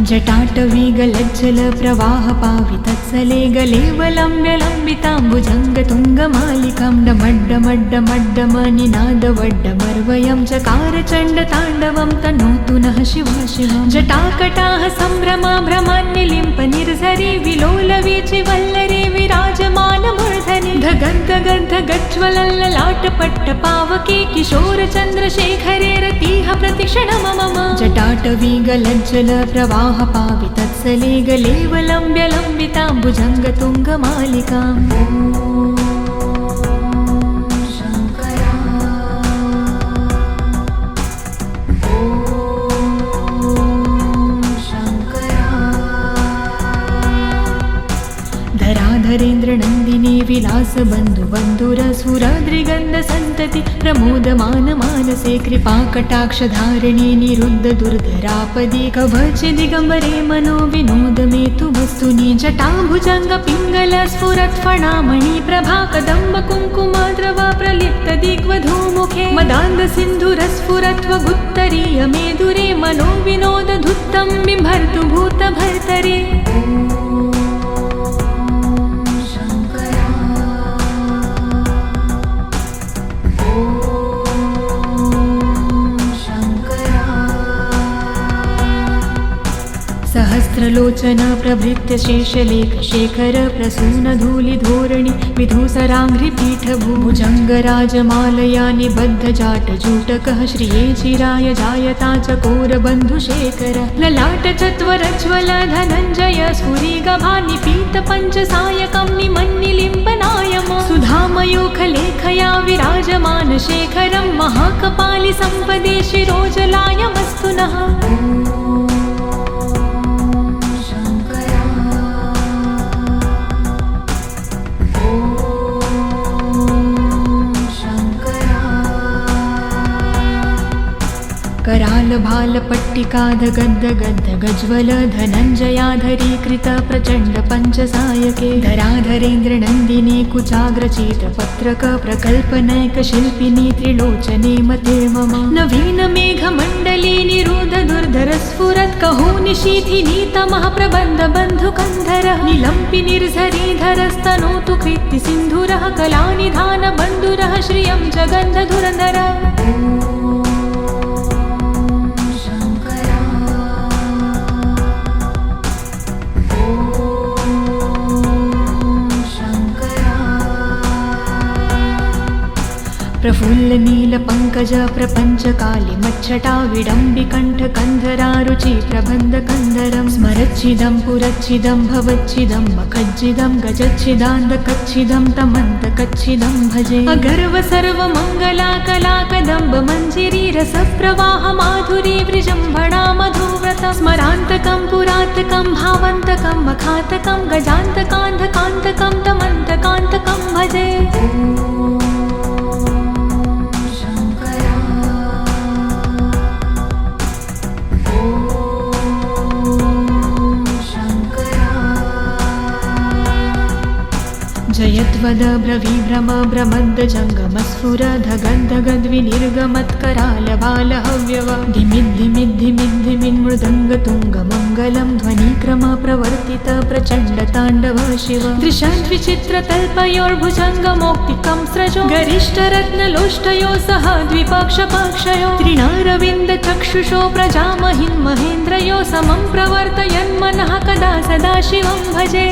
जटाटवी गलज्जल प्रवाह पावितत्सले गलेवलम्ब्य लम्बिताम्बुजङ्गतुङ्गमालिकां डमड्डमड्डमड्डमनिनादवड्डमर्वयं चकार चण्डताण्डवं तनोतु नः शिवा शिवं जटाकटाः सम्भ्रमा भ्रमान्यलिम्प निर्झरी विलोलवीचि वल्लरी विराजमानमूर्धनि धगन्धगन्धगज्ज्वलल्ललाटपट्टपावके किशोरचन्द्रशेखरे रतिः प्रतिक्षणं मम जटाटवी गलज्जल प्रवाह पावितत्सले गलेवलम्ब्य लम्बिताम्बुजङ्गतुङ्गमालिकाम् धराधरेन्द्रनन्दिनी विलासबन्धुबन्धुरसुराद्रिगन्धसन्तति प्रमोदमान मानसे कृपाकटाक्षधारिणी निरुद्ध दुर्धरापदे कवचदिगम्बरे मनो विनोदमेतु वस्तुनि जटाभुजङ्गपिङ्गल स्फुरत्फणामणि प्रभा कदम्ब कुङ्कुमाद्रवा प्रलिप्त दिग्वधूमुखे मदान्धसिन्धुरस्फुरत्वगुत्तरीय मेदुरे मनो विनोदधुत्तं बिम्भर्तु भूतभर्तरे सहस्रलोचन प्रभृत्य शेषलेख शेखर प्रसून धूलिधोरणि विधूसराङ्घ्रिपीठ भुजङ्गराजमालया निबद्ध जाटजूटकः श्रिये चिराय जायता चकोरबन्धुशेखर ललाट चत्वरज्वल धनञ्जय स्फुरिगभानिपीत पञ्चसायकं निमन्निलिम्बनायम सुधामयूखलेखया विराजमान शेखरं महाकपालि सम्पदे शिरोजलायमस्तु नः करालभालपट्टिकाधगद्धगद्धगज्वल धनञ्जयाधरीकृत प्रचण्ड पञ्चसायके धराधरेन्द्रनन्दिनी कुचाग्रचीतपत्रक प्रकल्पनैकशिल्पिनी त्रिलोचने मते मम नवीनमेघमण्डली निरुद्ध दुर्धरस्फुरत् कहोनिशीथिनी तमः प्रबन्धबन्धुकन्धरः निलम्पि निर्झरीधरस्तनोतु कृत्तिसिन्धुरः कलानिधानबन्धुरः श्रियं जगन्धधुरधरः प्रफुल्लनीलपङ्कज प्रपञ्चकालिमच्छटा विडम्बिकण्ठकन्धरारुचि प्रबन्धकन्धरं स्मरच्छिदं पुरच्छिदं भवच्छिदं मखज्जिदं गजच्छिदान्धकच्छिदं तमन्तकच्छिदं भजे अगर्व सर्वमङ्गला कलाकदम्ब मञ्जिरी रसप्रवाह माधुरी विजृम्भणा मधुव्रतं स्मरान्तकं पुरातकं भावन्तकं मखातकं गजान्तकान्धकान्तकं तमन्तकान्तकं भजे जयद्वद ब्रवीभ्रम भ्रमद्दजङ्गमस्फुर धगद्धगद्विनिर्गमत्करालबालहव्यव धिमिद्धिमिद्धिमिद्धिमिन्मृदङ्गतुङ्गमङ्गलं ध्वनिक्रम प्रवर्तित प्रचण्डताण्डव शिव दृशाद्विचित्रतल्पयोर्भुजङ्गमौक्तिकं स्रजो गरिष्ठरत्नलोष्टयो सह द्विपक्षपक्षयो त्रिणारविन्दचक्षुषो प्रजामहिन्महेन्द्रयो समं प्रवर्तयन्मनः कदा सदा शिवं भजे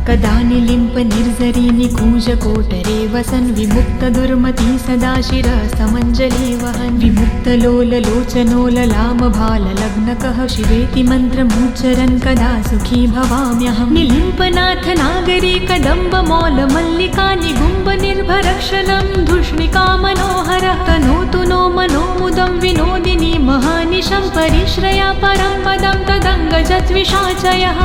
कदा निलिम्प निर्झरी निकूजकोटरे वसन् विमुक्तदुर्मती सदा शिरस्तमञ्जलि वहन् विमुक्तलोललोचनोललामभाललग्नकः शिवेति मन्त्रमुच्चरन् कदा सुखी भवाम्यहं निलिम्पनाथ नागरी कदम्बमौलमल्लिका निगुम्ब निर्भरक्षलं धूष्णिका मनोहरः तनोतु नो मनोमुदं विनोदिनी महानिशं परिश्रया परं पदं तदङ्गजद्विषाचयः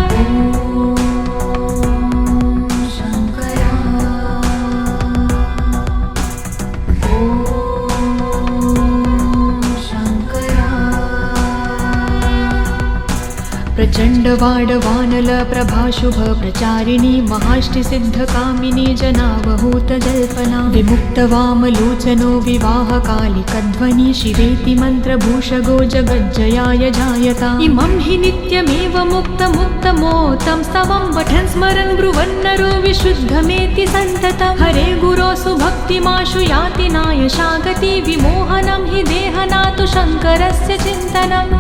प्रचण्डवाडवानल प्रभाशुभ प्रचारिणी महाष्टिसिद्धकामिनी जनावहूत जल्पना विमुक्तवामलोचनो विवाहकालिकध्वनि शिवेति मन्त्रभूषगो जगज्जयाय जायता इमं हि नित्यमेव मुक्तमुत्तमोत्तं स्तवं पठन् स्मरन् ब्रुवन्नरो विशुद्धमेति सन्ततं हरे गुरो सुभक्तिमाशु याति नायशागति विमोहनं हि देहनातु शङ्करस्य चिन्तनम्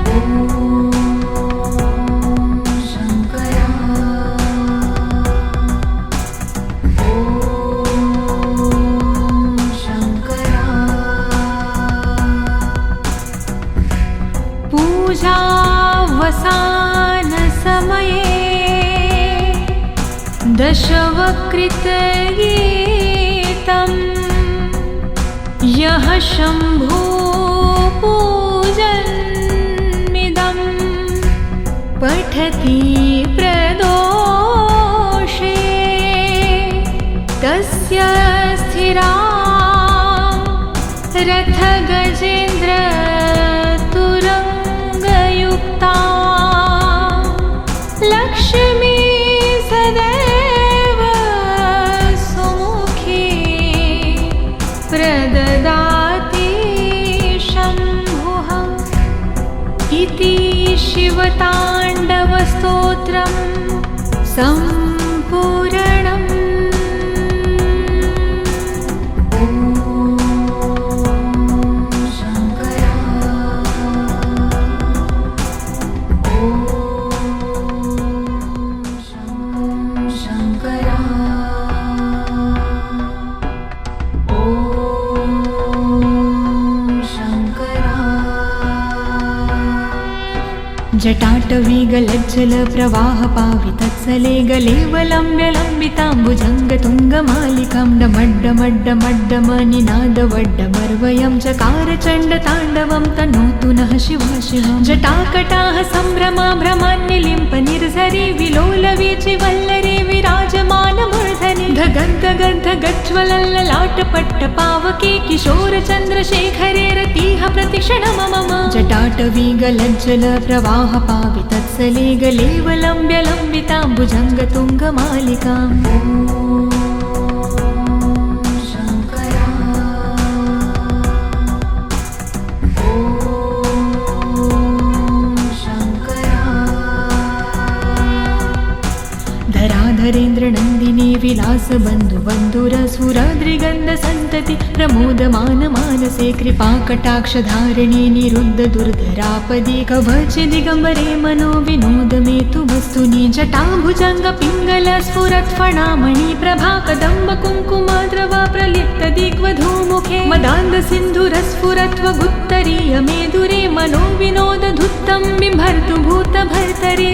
पूजावसानसमये दशवक्त्रगीतं यः शम्भो पूजन्मिदं पठति प्रदोषे तस्य स्थिरा रथगजेन्द्र लक्ष्मी सदैव सुमुखी प्रददाति शम्भुः इति शिवताण्डवस्तोत्रं सम्पूर्णम् जटाटवीगलज्जल प्रवाह पावितत्सले गलेवलम्ब्य लम्बिताम्बुजङ्गतुङ्गमालिकां डमड्डमड्डमड्डमनिनादवड्डमर्वयं चकार चण्डताण्डवं तनोतु नः शिवा शिवं जटाकटाः सम्भ्रमा भ्रमान्यलिम्प निर्झरि विलोलवीचि वल्लरे विराजमानमूर्धनि धगन्धगन्धगज्ज्वलल्ललाटपट्टपावके किशोरचन्द्रशेखरे रतिः प्रतिक्षणं मम जटाटवीगलज्जल प्रवाह पावितत्सले गलेवलम्ब्य लम्बिताम्बुजङ्गतुङ्गमालिकाम् धराधरेन्द्रनन्दिनी विलासबन्धुबन्धुरसुराद्रिगन्धसन्तति प्रमोदमान मानसे कृपाकटाक्षधारिणी निरुद्ध दुर्धरापदे कवचिदिगम्बरे मनो विनोदमेतु वस्तुनि जटाभुजङ्गपिङ्गल स्फुरत्फणामणि प्रभा कदम्ब कुङ्कुमद्रवा प्रलिप्त दिग्वधूमुखे मदान्धसिन्धुरस्फुरत्वगुत्तरीय मेदुरे मनो विनोदधुत्तं बिम्भर्तु भूतभर्तरे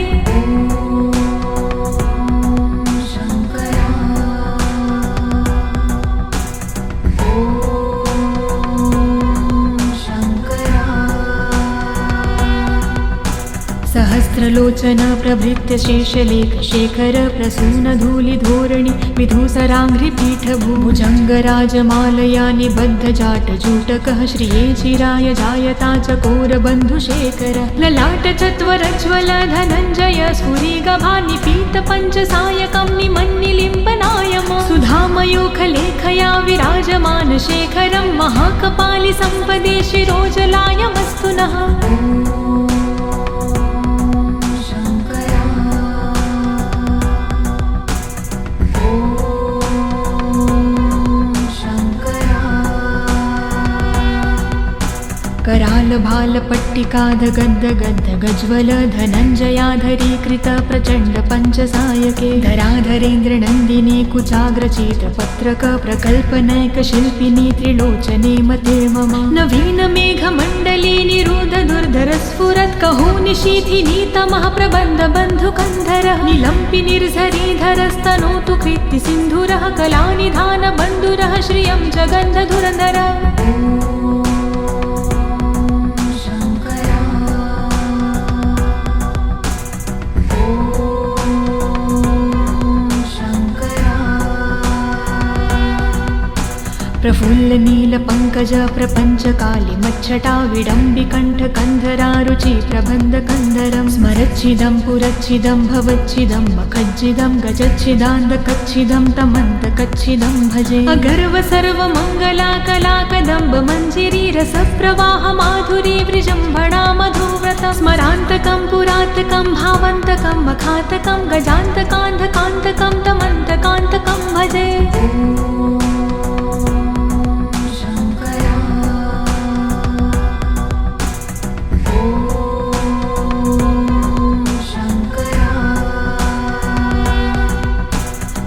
सहस्रलोचन प्रभृत्य शेषलेख शेखर प्रसून धूलिधोरणि विधूसराङ्घ्रिपीठ भुजङ्गराजमालया निबद्ध जाटजूटकः श्रिये चिराय जायता चकोरबन्धुशेखर ललाट चत्वरज्वल धनञ्जय स्फुरिगभानिपीत पञ्चसायकं निमन्निलिम्बनायम सुधामयूखलेखया विराजमान शेखरं महाकपालि सम्पदे शिरोजलायमस्तु नः करालभालपट्टिकाधगद्धगद्धगज्वल धनञ्जयाधरीकृत प्रचण्ड पञ्चसायके धराधरेन्द्रनन्दिनी कुचाग्रचित्रपत्रक प्रकल्पनैकशिल्पिनी त्रिलोचने मते मम नवीनमेघमण्डली निरुद्ध दुर्धरस्फुरत् कहोनिशीथिनी तमः प्रबन्धबन्धुकन्धरः निलम्पि निर्झरीधरस्तनोतु कृत्तिसिन्धुरः कलानिधानबन्धुरः श्रियं जगन्धधुरधरः प्रफुल्लनीलपङ्कज प्रपञ्चकालिमच्छटा विडम्बिकण्ठकन्धरारुचि प्रबन्धकन्धरं स्मरच्छिदं पुरच्छिदं भवच्छिदं मखज्जिदं गजच्छिदान्धकच्छिदं तमन्तकच्छिदं भजे अगर्व सर्वमङ्गला कलाकदम्ब मञ्जिरी रसप्रवाह माधुरी विजृम्भणा मधुव्रतं स्मरान्तकं पुरान्तकं भावान्तकं मखान्तकं गजान्तकान्धकान्तकं तमन्तकान्तकं भजे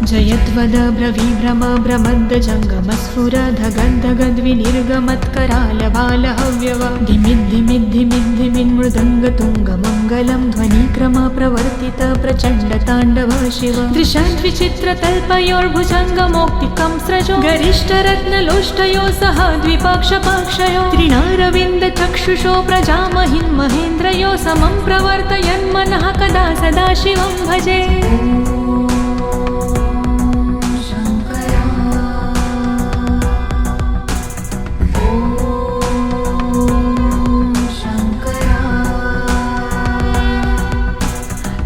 जयद्वद ब्रवीभ्रम भ्रमद्दजङ्गमस्फुरधगद्धगद्विनिर्गमत्करालबालहव्यव धिमिद्धिमिद्धिमिद्धिमिन्मृदङ्गतुङ्गमङ्गलं ध्वनिक्रम प्रवर्तित प्रचण्डताण्डव शिव दृशद्विचित्रतल्पयोर्भुजङ्गमौक्तिकं स्रजो गरिष्ठरत्नलोष्टयो सह द्विपक्षपक्षयो त्रिणारविन्दचक्षुषो प्रजामहिन्महेन्द्रयो समं प्रवर्तयन्मनः कदा सदा शिवं भजे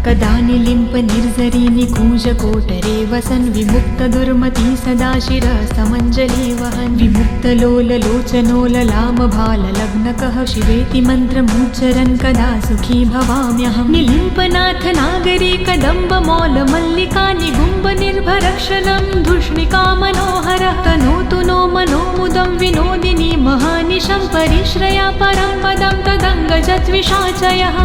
कदा निलिम्प निर्झरी निकूजकोटरे वसन् विमुक्तदुर्मती सदा शिरसमञ्जली वहन् विमुक्तलोललोचनो ललामभाललग्नकः शिवेति मन्त्रमुच्चरन् कदा सुखी भवाम्यहं निलिम्पनाथ नागरी कदम्बमौलमल्लिका निगुम्ब निर्भरक्षलं धूष्णिका मनोहरः तनोतु नो मनोमुदं विनोदिनी महानिशं परिश्रया परं पदं तदङ्गजद्विषाचयः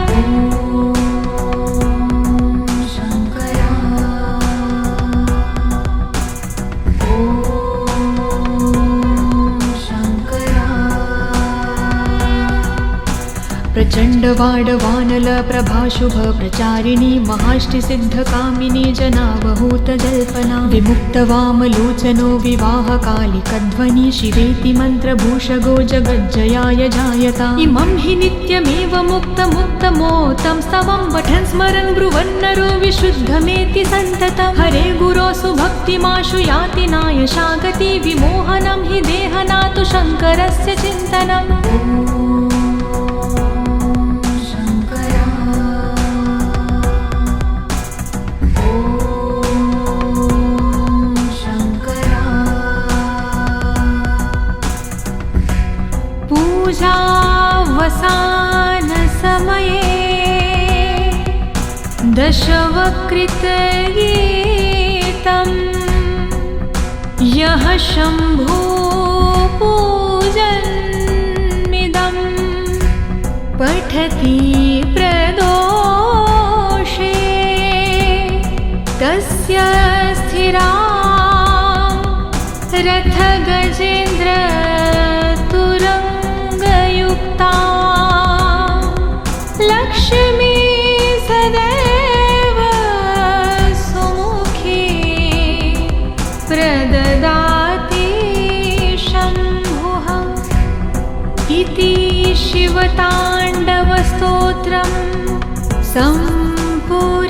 प्रचण्डवाडवानल प्रभाशुभ प्रचारिणी महाष्टिसिद्धकामिनी जनावहूतजल्पना विमुक्तवामलोचनो विवाहकालिकध्वनि शिवेति मन्त्रभूषगो जगज्जयाय जायता इमं हि नित्यमेव मुक्तमुक्तमोतं स्तवं पठन् स्मरन् ब्रुवन्नरो विशुद्धमेति सन्ततं हरे गुरो सुभक्तिमाशु याति नायशागति विमोहनं हि देहनातु शङ्करस्य चिन्तनम् पूजावसान समये दशवक्त्रगीतं यः शम्भो पूजन्मिदं पठति प्रदोषे तस्य स्थिरा रथगजेन्द्र लक्ष्मी सदैव सुमुखी प्रददाति शम्भुः इति शिवताण्डवस्तोत्रं सम्पूर्णम्।